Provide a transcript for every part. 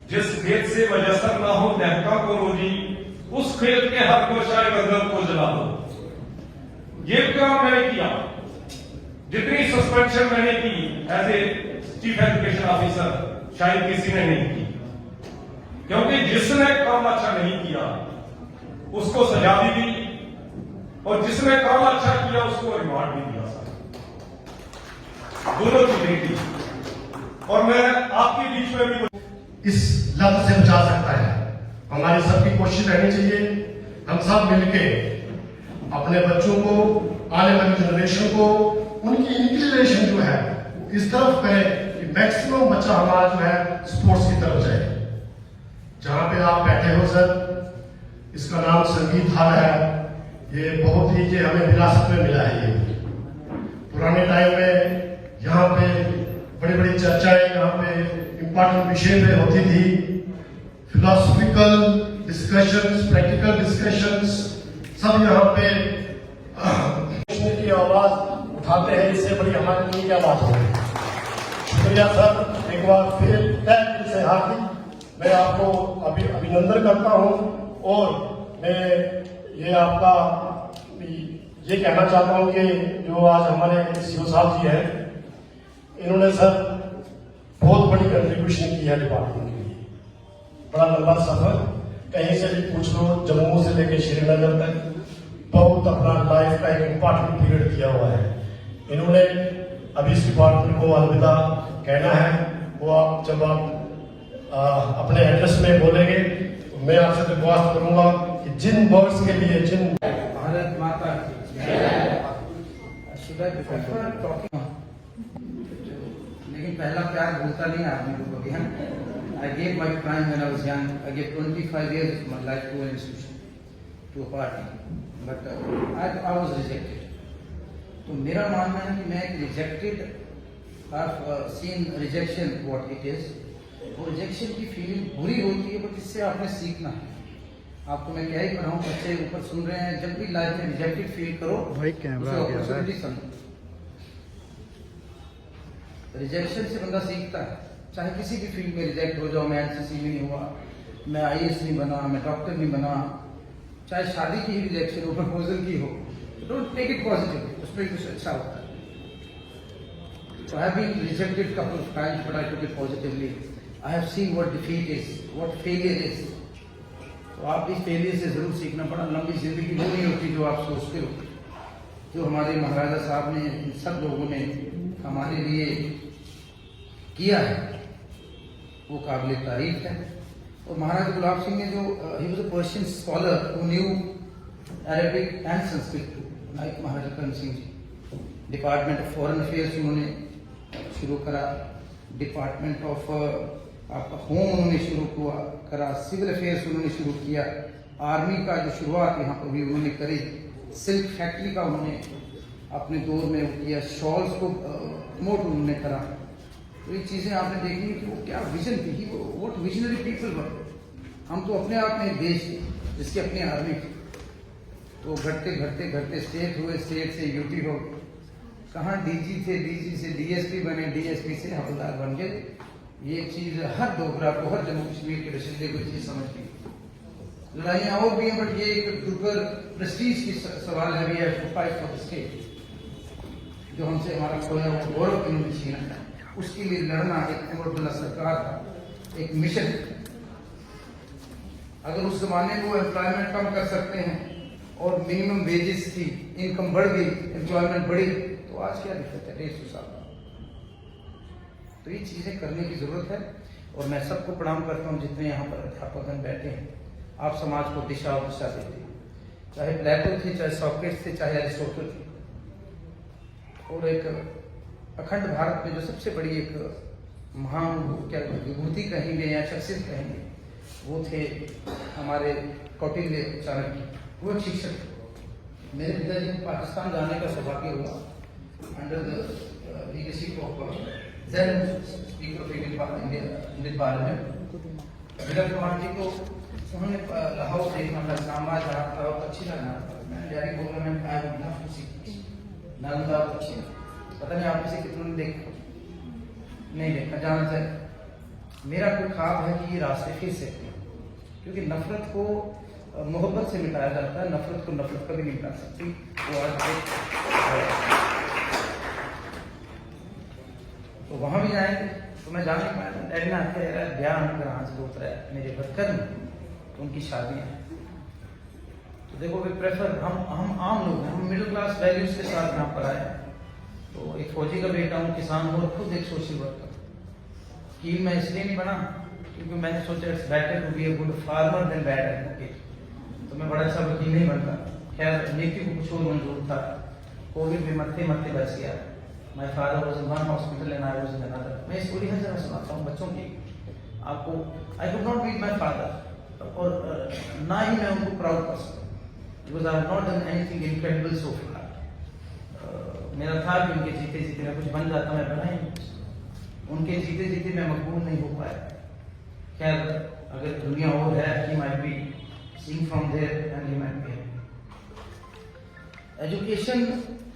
जिस खेत से मयसर ना हो महका को रोजी, उस खेत के हर गोशाए गंदम को जला दो। ये काम मैंने किया, जितनी सस्पेंशन मैंने की as a chief education officer शायद किसी ने नहीं की, क्योंकि जिसने काम अच्छा नहीं किया उसको सजा भी दी और जिसने काम अच्छा किया उसको रिवार्ड भी दिया। दोनों चीजें की। और मैं आपके बीच में भी इस लत से बचा सकता है। हमारी सबकी कोशिश रहनी चाहिए, हम सब मिलके अपने बच्चों को, आने वाली जनरेशन को उनकी इंक्लिनेशन जो है इस तरफ करें कि मैक्सिमम बच्चा हमारा जो है स्पोर्ट्स की तरफ जाए। जहां पे आप बैठे हो सर, इसका नाम संगीत हॉल है। ये बहुत ही ये हमें विरासत में मिला है। ये पुराने टाइम में यहाँ पे बड़ी बड़ी चर्चाएं यहाँ पे इम्पोर्टेंट विषय पे होती थी, फिलोसॉफिकल डिस्कशंस, प्रैक्टिकल डिस्कशंस, सब यहाँ पे की आवाज उठाते हैं। इससे बड़ी हमारे लिए क्या बात है। शुक्रिया सर, एक बार फिर तहे दिल से हार्दिक मैं आपको अभिनंदन करता हूँ। और मैं ये आपका ये कहना चाहता हूँ कि जो आज हमारे सीओ साहब जी हैं, इन्होंने सर बहुत बड़ी कंट्रीब्यूशन की है डिपार्टमेंट के लिए। बड़ा लंबा सफर, कहीं से भी पूछ लो, जम्मू से लेकर श्रीनगर तक बहुत अपना लाइफ का एक इम्पोर्टेंट पीरियड किया हुआ है। इन्होंने अभी इस डिपार्टमेंट को अलविदा कहना है। वो आप जब आप अपने एड्रेस में बोलेंगे तो मैं आपसे दरख्वास्त करूंगा कि जिन वर्ड्स के लिए भारत माता लेकिन पहला प्यार भूलता नहीं आदमी को कभी। I gave my time when I was young. I gave 25 years of my life to an institution, to a party, but I was rejected. तो मेरा मानना है कि मैं rejected, I've seen rejection what it is. वो rejection की feeling बुरी होती है, बट इससे आपने सीखना है। आपको मैं क्या ही पढ़ाऊँ, बच्चे ऊपर सुन रहे हैं, जब भी लाइफ में रिजेक्टेड फील करो भाई कैमरा रिजेक्शन से बंदा सीखता है। चाहे किसी भी फील्ड में रिजेक्ट हो जाओ, मैं एनसीसी में नहीं हुआ, मैं आईएएस नहीं बना, मैं डॉक्टर नहीं बना, चाहे शादी की ही रिजेक्शन हो, प्रपोजल की हो, डोंट टेक इट पॉजिटिव, उसमें कुछ अच्छा होता है। So I have been rejected couple of times, but I took it positively. I have seen what defeat is, what failure is. तो आप इस फेलियर से जरूर सीखना। बड़ा लंबी जिंदगी वो नहीं होती जो आप सोचते हो। जो हमारे महाराजा साहब ने, इन सब लोगों ने हमारे लिए किया है वो काबिल तारीफ है। और महाराजा गुलाब सिंह ने जो he was a Persian scholar who knew Arabic and Sanskrit like Maharaja Karan Singh ji. Department of foreign affairs उन्होंने शुरू करा, डिपार्टमेंट ऑफ आपका होम उन्होंने शुरू करा, सिविल अफेयर्स उन्होंने शुरू किया, आर्मी का जो शुरुआत यहाँ पर भी उन्होंने करी, सिल्क फैक्ट्री का उन्होंने अपने दौर में किया, शॉल्स को प्रमोट उन्होंने करा। तो ये चीज़ें आपने देखी कि वो क्या विजन थी, व्हाट विजनरी पीपल वर। हम तो अपने आप में देश थे जिसकी अपनी आर्मी थी। तो घटते घटते घटते स्टेट हुए, स्टेट से यूटी हो, कहाँ डीजी थे, डीजी से डीएसपी बने, डीएसपी से हवलदार बन गए। ये चीज हर डोगरा को, हर जम्मू कश्मीर के बशिंदे को चीज समझती है। लड़ाइयाँ और भी हैं, बट ये एक दुर्गर प्रेस्टीज की सवाल है। We have to fight for the state, जो हमसे हमारा खोया हुआ गौरव इन्होंने छीना है, उसके लिए लड़ना एक अमरुद्दोल्ला सरकार का एक मिशन। अगर उस जमाने में वो एम्प्लॉयमेंट कम कर सकते हैं और मिनिमम वेजेस थी, इनकम बढ़ गई, एम्प्लॉयमेंट बढ़ी, तो आज क्या दिक्कत है 150 साल। तो ये चीजें करने की जरूरत है। और मैं सबको प्रणाम करता हूँ जितने यहाँ पर अध्यापकगण बैठे हैं। आप समाज को दिशा और दिशा देते हैं, चाहे प्लेटो थे, चाहे सॉक्रेट्स थे, चाहे अरिस्टोटल थे। और एक अखंड भारत में जो सबसे बड़ी एक महान क्या विभूति कहेंगे या शख्सियत कहेंगे, वो थे हमारे कौटिल्य चाणक्य। वो एक शिक्षक। मेरे पिताजी को पाकिस्तान जाने का सौभाग्य हुआ under the leadership of then Speaker of Indian Parliament, विगत कुमार जी को उन्होंने लाहौर देखना था, इस्लामाबाद जहाँ था, अच्छी लगा। मैं डायरेक्ट बोल रहा, मैं नालंदा अच्छी पता नहीं आप में से कितनों ने देखा, नहीं देखा, जाना चाहिए। मेरा कोई ख्वाब है कि ये रास्ते फिर से, क्योंकि नफरत को मोहब्बत से मिटाया जाता है, नफरत को नफरत कभी नहीं मिटा सकती। तो आज तो वहाँ भी जाएंगे, तो मैं जान नहीं पाया। डैडी ने आके ब्याह अगर आज दोस्त रहे मेरे भटकर में, तो उनकी शादियाँ हैं। तो देखो वे प्रेफर, हम आम लोग हैं, हम मिडिल क्लास वैल्यूज के साथ यहाँ पर आए। तो एक फौजी का बेटा हूँ, किसान हूँ, और खुद एक सोशल वर्कर। कील मैं इसलिए नहीं बना क्योंकि मैंने सोचा it's better to be a good farmer than bad advocate. तो मैं बड़ा अच्छा वकील नहीं बनता। खैर नीति को कुछ और मंजूर था, कोविड में मरते मरते बच गया। My father was in one hospital and I was in another. मैं स्टोरी हर जगह सुनाता हूँ बच्चों की आपको। I could not beat my father, और ना ही मैं उनको प्राउड कर सकता, because I have not done anything incredible so far. मेरा था कि उनके जीते जीते मैं कुछ बन जाता, मैं बना ही नहीं। उनके जीते जीते मैं मकबूल नहीं हो पाया। खैर अगर दुनिया और है, he might be seeing from there and he might be education,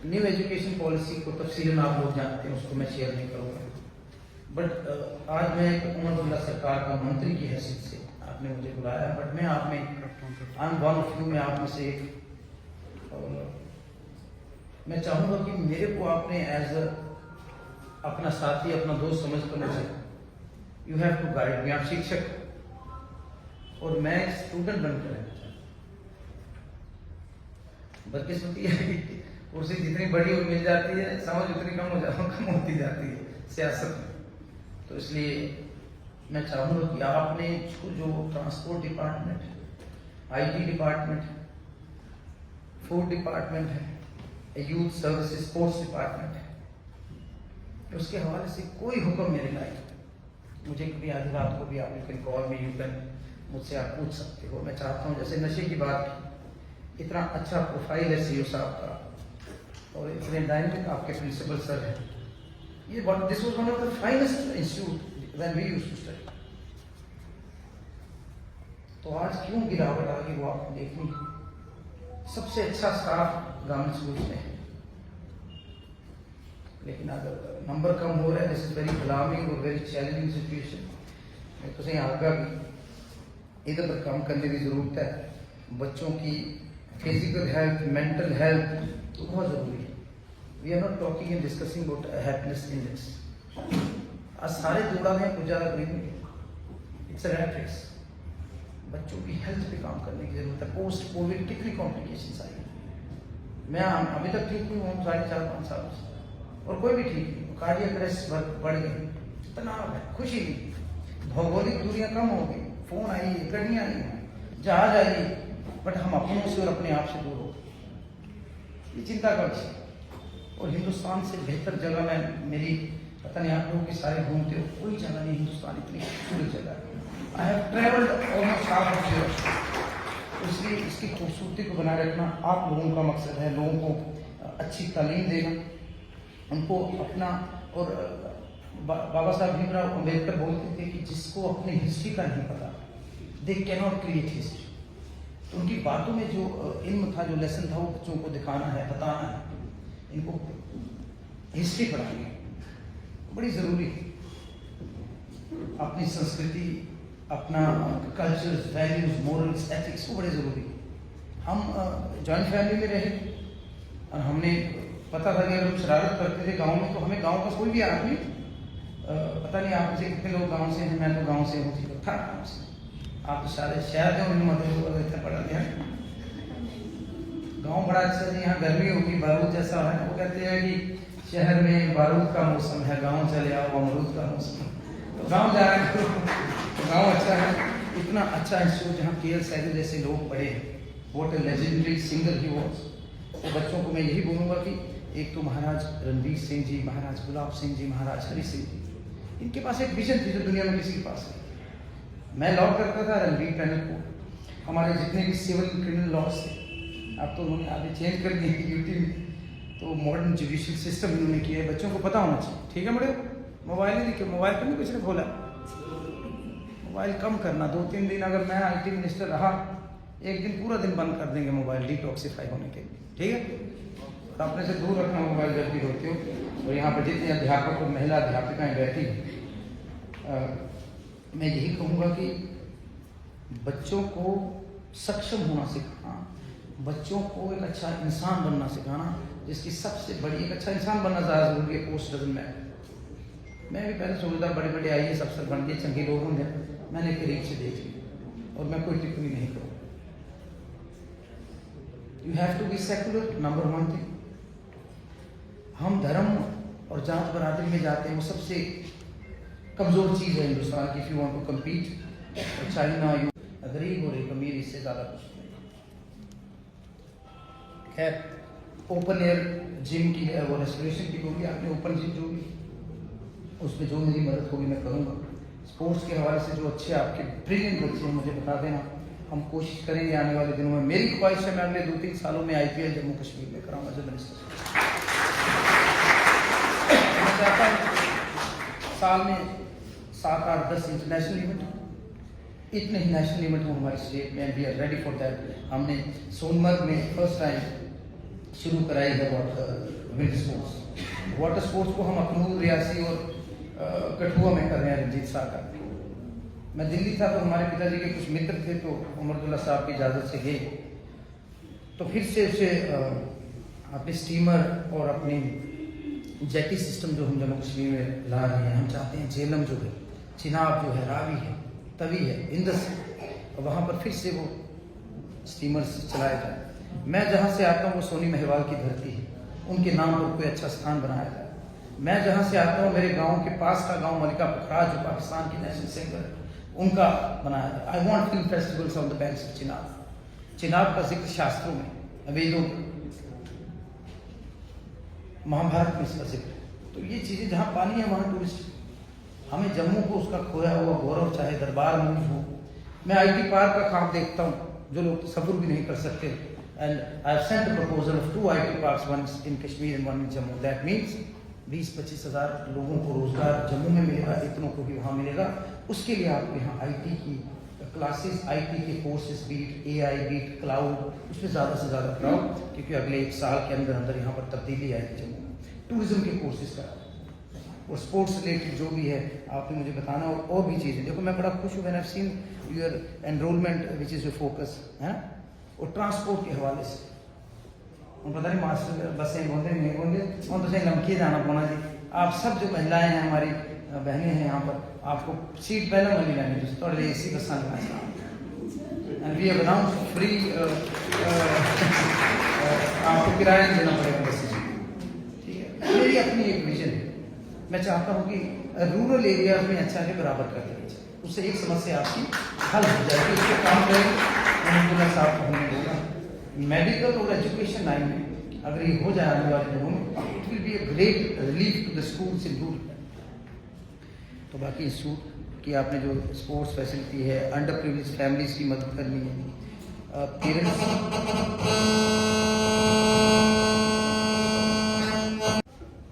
new education policy को तफसीलन आप लोग जानते हैं, उसको मैं शेयर नहीं करूँगा। बट आज मैं एक उमरदुल्ला सरकार का मंत्री की हैसियत से आपने मुझे बुलाया, बट मैं आप में I am one of you, मैं आप में से एक। मैं चाहूँगा कि मेरे को आपने एज अपना साथी, अपना दोस्त समझ कर मुझे you have to guide me. आप शिक्षक और मैं एक स्टूडेंट बनकर रहना चाहता हूँ। बदकिस्मती है कि कुर्सी जितनी बड़ी और मिल जाती है, समझ उतनी कम होती जाती है सियासत में। तो इसलिए मैं चाहूँगा कि आपने जो transport department, IT department, food department है, यूथ सर्विसेज, स्पोर्ट्स डिपार्टमेंट है, उसके हवाले से कोई हुक्म मेरे लायक मुझे कभी आधी रात को भी आप you can call me, you can मुझसे आप पूछ सकते हो। मैं चाहता हूँ, जैसे नशे की बात की, इतना अच्छा प्रोफाइल है CEO साहब का और इतने डायनेमिक आपके प्रिंसिपल सर हैं। ये this was one of the finest institute when we used to study. तो आज क्यों गिरावट आ गई वो आपको देखनी है। सबसे अच्छा स्टाफ गवर्नमेंट स्कूल में है, लेकिन अगर नंबर कम हो रहा है, दिस इज वेरी अलार्मिंग और वेरी चैलेंजिंग सिचुएशन। मैं तो सही आगा भी इधर पर काम करने की जरूरत है। बच्चों की फिजिकल हेल्थ, मेंटल हेल्थ तो बहुत जरूरी है। We are not talking and discussing about happiness index. आज सारे दौड़ा में कुछ ज्यादा करीब नहीं, इट्स अ रैट रेस। बच्चों की हेल्थ पे काम करने की जरूरत है। पोस्ट कोविड कितनी कॉम्प्लिकेशंस आई है। मैं अभी तक ठीक नहीं हूँ 4.5-5 साल से, और कोई भी ठीक नहीं। कार्डियक अरेस्ट बढ़ गई, तनाव है, खुशी नहीं, भौगोलिक दूरियां कम हो गई, फोन आई, गाड़ियां आई, जहाज आई, बट हम अपनों से और अपने आप से दूर हो गए। ये चिंता का विषय। और हिंदुस्तान से बेहतर जगह में मेरी, पता नहीं आप लोग के सारे घूमते हो, कोई जगह नहीं हिंदुस्तान इतनी खूबसूरत जगह है। I have travelled almost half of Europe. इसलिए इसकी खूबसूरती को बनाए रखना आप लोगों का मकसद है। लोगों को अच्छी तालीम देना, उनको अपना, और बाबा साहब भीमराव अम्बेडकर बोलते थे कि जिसको अपनी हिस्ट्री का नहीं पता, they can not create history. तो उनकी बातों में जो इल्म था, जो लेसन था, वो बच्चों को दिखाना है, बताना है, इनको हिस्ट्री पढ़ानी है, बड़ी जरूरी है। अपनी संस्कृति, अपना कल्चर, वैल्यूज, मोरल्स, एथिक्स वो बड़े जरूरी है। हम जॉइंट फैमिली में रहे और हमने पता था कि अगर हम शरारत करते थे गांव में, तो हमें गांव का कोई भी आदमी, पता नहीं आप मुझे कितने लोग गांव से हैं, मैं तो गांव से हूँ, ठीक था गाँव से। आप तो सारे शहर के उन्हें मतलब इतना पढ़ा दिया। गाँव बड़ा अच्छा है, यहाँ गर्मी होगी, बारूद जैसा है। वो कहते हैं कि शहर में बारूद का मौसम है, गाँव चले आओ अमरूद का मौसम। तो गाँव जा रहे हैं, तो गाँव अच्छा है। इतना अच्छा इंस्टीट्यूट जहाँ KL सैगल जैसे लोग पढ़े, what A legendary singer he was. तो बच्चों को मैं यही बोलूँगा कि एक तो महाराज रणवीर सिंह जी, महाराज गुलाब सिंह जी, महाराज हरि सिंह जी, इनके पास एक विजन थी जो दुनिया में किसी के पास नहीं। मैं लॉ करता था रणवीर पैनल को, हमारे जितने भी सिविल क्रिमिनल लॉज थे, अब तो उन्होंने आगे चेंज कर दिए यूटी में, तो मॉडर्न जुडिशियल सिस्टम इन्होंने किया है। बच्चों को पता होना चाहिए, ठीक है बड़े, मोबाइल नहीं देखिए, मोबाइल पर नहीं कुछ ने बोला, मोबाइल कम करना। 2-3 दिन अगर मैं IT मिनिस्टर रहा, एक दिन पूरा दिन बंद कर देंगे मोबाइल, डिटॉक्सिफाई होने के लिए, ठीक है। तो अपने से दूर रखना मोबाइल जब भी होते हो। और यहाँ पर जितने अध्यापक और महिला अध्यापिकाएँ बैठी मैं यही कहूँगा कि बच्चों को सक्षम होना सिखाना, बच्चों को एक अच्छा इंसान बनना सिखाना, जिसकी सबसे बड़ी एक अच्छा इंसान बनना ज़्यादा जरूरी है। Post doesn't matter. मैं भी पहले सोचता बड़े बड़े IAS अफसर बन गए, चंगे लोग होंगे, मैंने करीब से देख लिया और मैं कोई टिप्पणी नहीं करूँ। You have to be secular, number one thing. हम धर्म और जात बरादरी में जाते हैं, वो सबसे कमजोर चीज है हिंदुस्तान की। If you want to compete, China you गरीब और एक अमीर, इससे ज्यादा कुछ नहीं। खैर, ओपन एयर जिम की है वो रेस्टोरेशन की होगी, आपने ओपन जिम जो भी उसमें जो मेरी मदद होगी मैं करूँगा। स्पोर्ट्स के हवाले से जो अच्छे आपके ब्रिलियंट बच्चे हैं मुझे बता देना, हम कोशिश करेंगे आने वाले दिनों में। मेरी ख्वाहिश है मैं अगले 2-3 सालों में IPL जम्मू कश्मीर में कराऊंगा जब मिनिस्टर। मैं चाहता हूँ साल में 7, 8, 10 इंटरनेशनल इवेंट, इतने ही नेशनल इवेंट हो हमारी स्टेट में। We are ready for that. हमने सोनमर्ग में फर्स्ट टाइम शुरू कराई है विंटर स्पोर्ट्स। वाटर स्पोर्ट्स को हम अखनूर, रियासी और कठुआ में कर रहे हैं रंजीत साहब। मैं दिल्ली था तो हमारे पिताजी के कुछ मित्र थे, तो उमरदुल्ला साहब की इजाज़त से गए, तो फिर से उसे अपने स्टीमर और अपनी जेटी सिस्टम जो हम जम्मू कश्मीर में ला रहे हैं। हम चाहते हैं झेलम जो है, चिनाब जो है, रावी है, तवी है, इंदस है, और वहाँ पर फिर से वो स्टीमर्स चलाए जाए। मैं जहाँ से आता हूँ वो सोनी महवाल की धरती है, उनके नाम पर कोई अच्छा स्थान बनाया जाए। मैं जहाँ से आता हूँ मेरे गाँव के पास का गाँव मलिका पुखराज जो पाकिस्तान की नेशनल सिंगर है, उनका बनाया जाए। I want film festivals on the banks of Chenab. Chenab का जिक्र शास्त्रों में, वेदों में, महाभारत में इसका जिक्र। तो ये चीज़ें जहाँ पानी है वहाँ टूरिस्ट। हमें जम्मू को उसका खोया हुआ गौरव, चाहे दरबार मूव हो। मैं IT पार्क का ख्वाब देखता हूँ जो लोग सफर भी नहीं कर सकते। And I have sent a proposal of 2 IT parks, one in Kashmir and one in Jammu. That means 20-25 हज़ार लोगों को रोजगार जम्मू में मिलेगा, इतनों को भी वहाँ मिलेगा। उसके लिए आपको यहाँ IT की क्लासेस, IT के courses, be it AI, be it cloud, उसमें ज़्यादा से ज़्यादा कराओ, क्योंकि अगले 1 साल के अंदर अंदर यहाँ पर तब्दीली आएगी जम्मू में। टूरिज्म के कोर्सेज कराओ और स्पोर्ट्स रिलेटेड जो भी है आपने मुझे बताना, और भी चीज़ें। देखो मैं बड़ा खुश हूँ, मैंने seen your enrolment which is your focus है। और ट्रांसपोर्ट के हवाले से हम पता नहीं मास्टर बसें बोलते नहीं बोलते, और तो सही लमके जाना पड़ा जी। आप सब जो महिलाएं हैं, हमारी बहनें हैं यहाँ पर, आपको सीट पहले मिली जानी चाहिए, थोड़े AC bus and we have announced free, आपको किराया नहीं देना पड़ेगा बस। ठीक है, मेरी अपनी एक विजन है। मैं चाहता हूँ कि रूरल एरियाज में अच्छा है बराबर कर देनी चाहिए, उससे एक समस्या आपकी हल हो जाएगी। उस पर काम करेंगे। अहमदुल्ला साहब को हमने बोला मेडिकल और एजुकेशन लाइन में अगर ये हो जाए आने वाले दिनों में, it will be a great relief to the schools in rural. तो बाकी इंस्टीट्यूट की आपने जो स्पोर्ट्स फैसिलिटी है, अंडर प्रिविलेज फैमिलीज की मदद करनी है, पेरेंट्स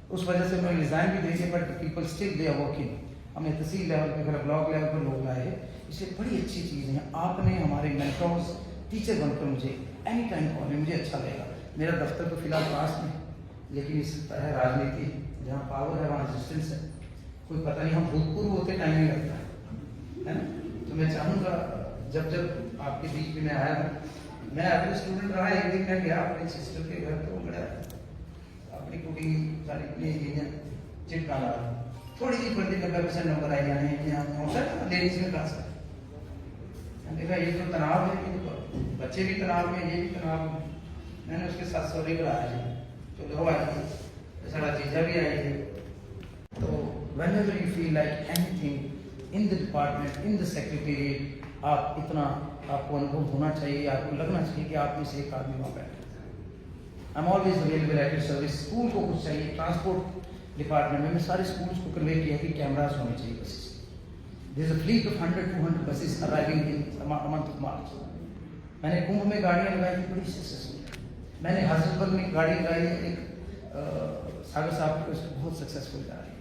उस वजह से मैं रिजाइन भी देंगे, but people still they are working. हमने तहसील लेवल पे, ब्लॉक लेवल पर लोग लाए हैं, इसलिए बड़ी अच्छी चीज़ें हैं। आपने हमारे मेंटर्स, टीचर बनकर मुझे एनी टाइम कॉल में, मुझे अच्छा लगेगा। मेरा दफ्तर तो फिलहाल पास में, लेकिन इस तरह राजनीति जहाँ पावर है वहाँ रेजिस्टेंस है, कोई पता नहीं, हम भूतपूर्व होते टाइम नहीं लगता है ना। तो मैं चाहूँगा जब जब आपके बीच में मैं आया हूँ, मैं अपने स्टूडेंट रहा, एक दिन मैं गया अपने सिस्टर के घर, तो बड़ा अपनी कुकिंग सारी इतनी चिपका रहा, थोड़ी सी पढ़ती 90% नंबर आई जाने हैं लेडीज में क्लास। देखा ये तो तनाव है, ये तो बच्चे भी तनाव में, ये भी तनाव में। मैंने उसके साथ सॉरी कराया जी, तो लो आई सारा चीज़ा भी आई है। तो whenever you feel like anything in the department, in the secretariat, आप इतना आपको अनुभव होना चाहिए, आपको लगना चाहिए कि आप में से एक आदमी वहाँ बैठे। I am always available at your service. School को कुछ चाहिए, ट्रांसपोर्ट डिपार्टमेंट में मैं सारे स्कूल्स को कन्वे किया कि कैमरास होने चाहिए buses. There is a fleet of 100-200 buses arriving in month of March. मैंने कुंभ में गाड़ियाँ लगाई थी, बड़ी सक्सेसफुल। मैंने हजरतबल में गाड़ी लगाई है, एक सागर साहब की, उसको बहुत सक्सेसफुल जा रही है।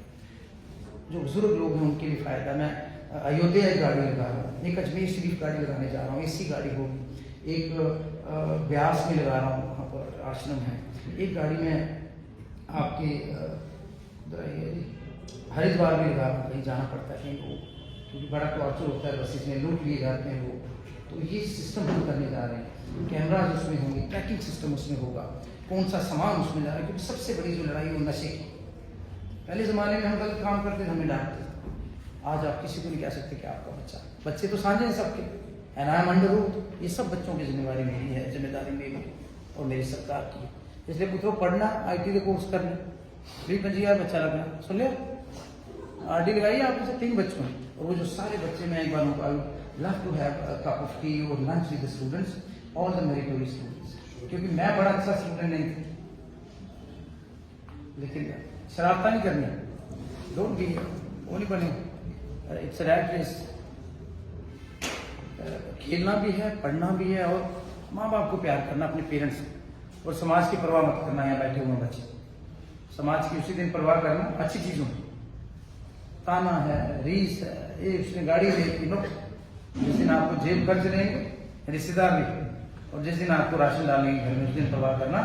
जो बुजुर्ग लोग हैं उनके लिए फ़ायदा। मैं अयोध्या एक गाड़ी लगा रहा हूँ, एक अजमेर शरीफ गाड़ी लगाने जा रहा हूँ, AC गाड़ी होगी, एक ब्यास में लगा रहा हूँ, वहाँ पर आश्रम है। एक गाड़ी में आपके हरिद्वार भी लगा कहीं जाना पड़ता है कहीं को, क्योंकि बड़ा टॉर्चर होता है, बसेस में लूट लिए जाते हैं लोग। तो ये सिस्टम हम करने जा रहे हैं, कैमराज उसमें होंगे, ट्रैकिंग सिस्टम उसमें होगा, कौन सा सामान उसमें जा रहा है, क्योंकि सबसे बड़ी जो लड़ाई है वो नशे की। पहले ज़माने में हम गलत काम करते थे, हमें डांटते थे। आज आप किसी को नहीं कह सकते कि आपका बच्चे तो साझे हैं सबके, and I am under root. ये सब बच्चों की जिम्मेवारी मेरी है, जिम्मेदारी मेरी और मेरी सरकार की। इसलिए पुत्रों पढ़ना, IT का कोर्स करना, फ्री 25,000 बच्चा लगना, सुन लिया, RD लगाइए आप जैसे 3 बच्चों में। और वो जो सारे बच्चे मैं एक बार love to have a cup of tea और lunch with the students, all the meritorious students, क्योंकि मैं बड़ा अच्छा स्टूडेंट नहीं था, लेकिन शरारता नहीं करनी, डोंट बी वो नहीं बने, इट्स रैट रेस। खेलना भी है, पढ़ना भी है, और माँ बाप को प्यार करना, अपने पेरेंट्स को, और समाज की परवाह मत करना। यहाँ बैठे हुए बच्चे, समाज की उसी दिन परवाह करना अच्छी चीजों की। ताना है, रीस है, ये उसने गाड़ी ले लो, जिस दिन आपको जेब खर्च देंगे रिश्तेदार भी, और जिस दिन आपको राशन डालेंगे घर में, उस दिन परवाह करना।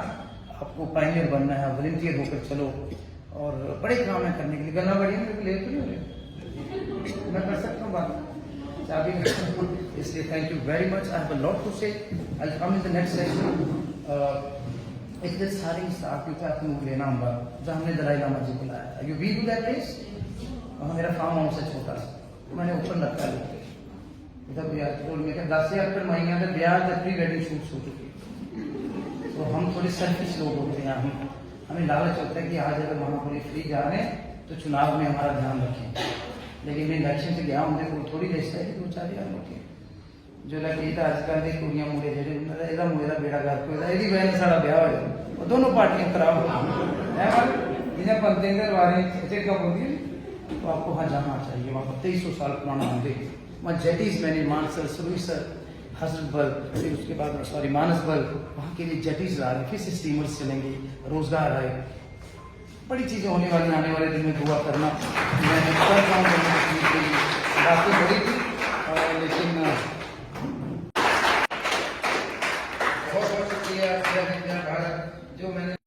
आपको पायनियर बनना है, वॉलंटियर होकर चलो, और बड़े काम है करने के लिए। गलना बढ़िया मेरे को ले तो नहीं हो रही, मैं कर सकता हूँ बात चाबी। इसलिए thank you very much, I have a lot to say, I come in the next session. एक दिन सारे स्टाफ के साथ मूव लेना होगा, जहाँ हमने दलाई लामा जी को लाया, you we do that place. वहाँ मेरा फार्म हाउस है छोटा सा, मैंने ओपन रखा है इधर ब्याज रोड में, 10,000 रुपये महीने में ब्याज प्री वेडिंग शूट्स हो चुकी। तो हम थोड़े सेल्फिश लोग होते हैं, हमें लालच होता है कि आज अगर वहाँ पर फ्री जा रहे हैं तो चुनाव में हमारा ध्यान रखें। लेकिन मैं इलेक्शन से गया उनके को थोड़ी लिस्ट है कि 2-4,000 लोग जो लगे आजकल की कुड़ियां मुड़े जेडे मुड़े बेड़ा घर को यदि बहन साड़ा ब्याह हो और दोनों पार्टियां खराब हो जिन्हें पंतेंद्र वारे चिड़का बोलती तो आपको वहाँ जाना चाहिए। वहाँ पर 2300 साल पुराना मंदिर, वहाँ जेटीज मैंने मानसर, सुरुईसर, हसरतबल, फिर उसके बाद सॉरी मानसबल, वहाँ के लिए जेटीज ला रहे, फिर से स्टीमर्स चलेंगे, रोजगार आए, बड़ी चीजें होने वाली, आने वाले दिन में दुआ करना। मैं कर पाऊँ बातें बड़ी थी, लेकिन बहुत शुक्रिया जो मैंने